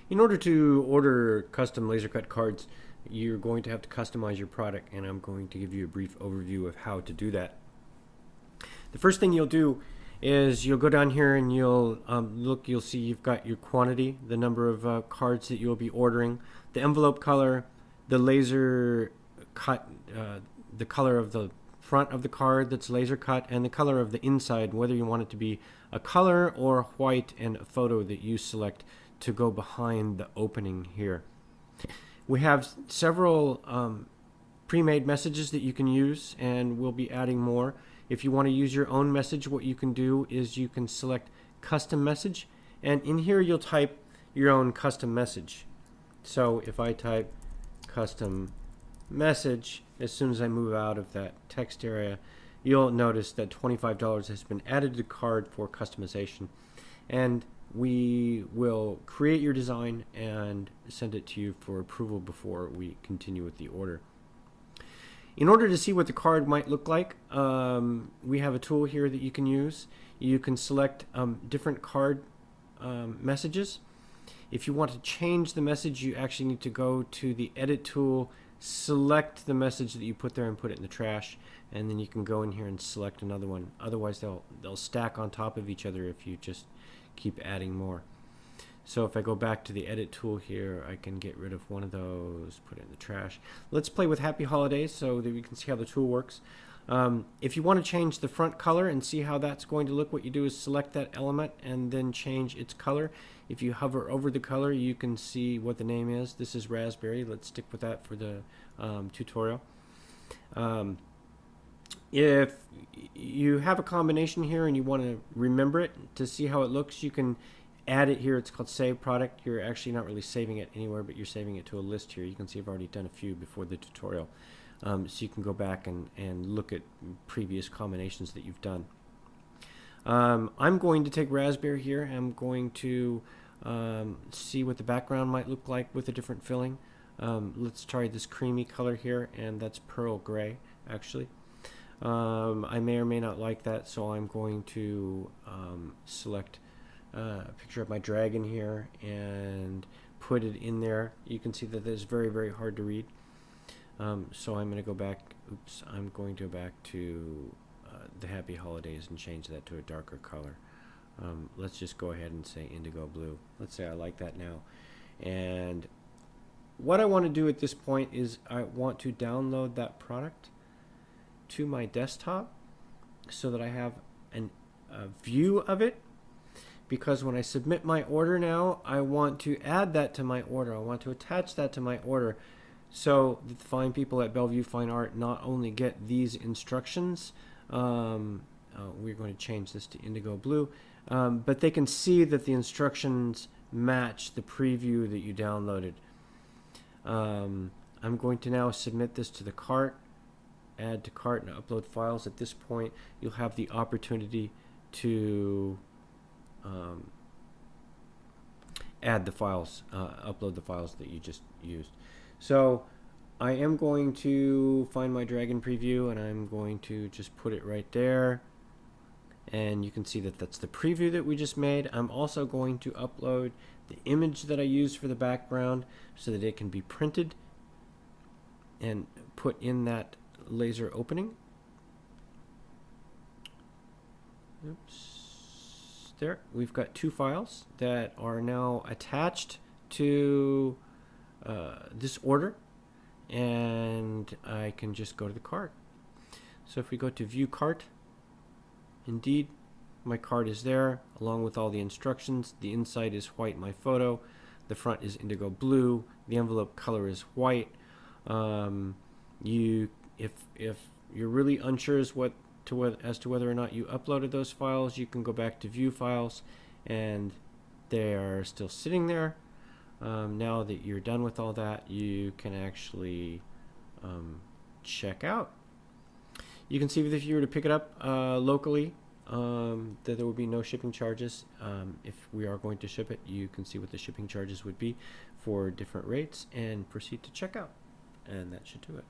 In order to order custom Lasercut cards, you're going to have to customize your product, and I'm going to give you a brief overview of how to do that. The first thing you'll do is you'll go down here and you'll look. You'll see you've got your quantity, the number of cards that you'll be ordering, the envelope color, the laser cut, the color of the front of the card that's laser cut, and the color of the inside, whether you want it to be a color or white, and a photo that you select to go behind the opening here. We have several pre-made messages that you can use, and we'll be adding more. If you want to use your own message, what you can do is you can select custom message, and in here you'll type your own custom message. So if I type custom message, as soon as I move out of that text area, you'll notice that $25 has been added to the card for customization, and we will create your design and send it to you for approval before we continue with the order. In order to see what the card might look like, we have a tool here that you can use. You can select different card messages. If you want to change the message, you actually need to go to the edit tool, select the message that you put there and put it in the trash, and then you can go in here and select another one. Otherwise they'll stack on top of each other if you just keep adding more. So if I go back to the edit tool here, I can get rid of one of those, put it in the trash. Let's play with Happy Holidays so that we can see how the tool works. If you want to change the front color and see how that's going to look, what you do is select that element and then change its color. If you hover over the color, you can see what the name is. This is raspberry. Let's stick with that for the tutorial. If you have a combination here and you want to remember it to see how it looks, you can add it here. It's called Save Product. You're actually not really saving it anywhere, but you're saving it to a list here. You can see I've already done a few before the tutorial. So you can go back and look at previous combinations that you've done. I'm going to take raspberry here. I'm going to see what the background might look like with a different filling. Let's try this creamy color here, and that's pearl gray actually. I may or may not like that, so I'm going to select a picture of my dragon here and put it in there. You can see that it's very, very hard to read. So I'm going to go back. I'm going to go back to the Happy Holidays and change that to a darker color. Let's just go ahead and say indigo blue. Let's say I like that now. And what I want to do at this point is I want to download that product to my desktop so that I have a view of it, because when I submit my order now, I want to add that to my order. I want to attach that to my order so that the fine people at Bellevue Fine Art not only get these instructions, we're going to change this to indigo blue, but they can see that the instructions match the preview that you downloaded. I'm going to now submit this to the cart, add to cart, and upload files. At this point, you'll have the opportunity to add the files, upload the files that you just used. So I am going to find my dragon preview, and I'm going to just put it right there, and you can see that that's the preview that we just made. I'm also going to upload the image that I used for the background so that it can be printed and put in that laser opening. Oops. There, we've got two files that are now attached to this order, and I can just go to the cart. So if we go to View Cart, indeed, my cart is there along with all the instructions. The inside is white, my photo. The front is indigo blue. The envelope color is white. If you're really unsure as to whether or not you uploaded those files, you can go back to View Files, and they are still sitting there. Now that you're done with all that, you can actually check out. You can see that if you were to pick it up locally, that there would be no shipping charges. If we are going to ship it, you can see what the shipping charges would be for different rates and proceed to checkout. And that should do it.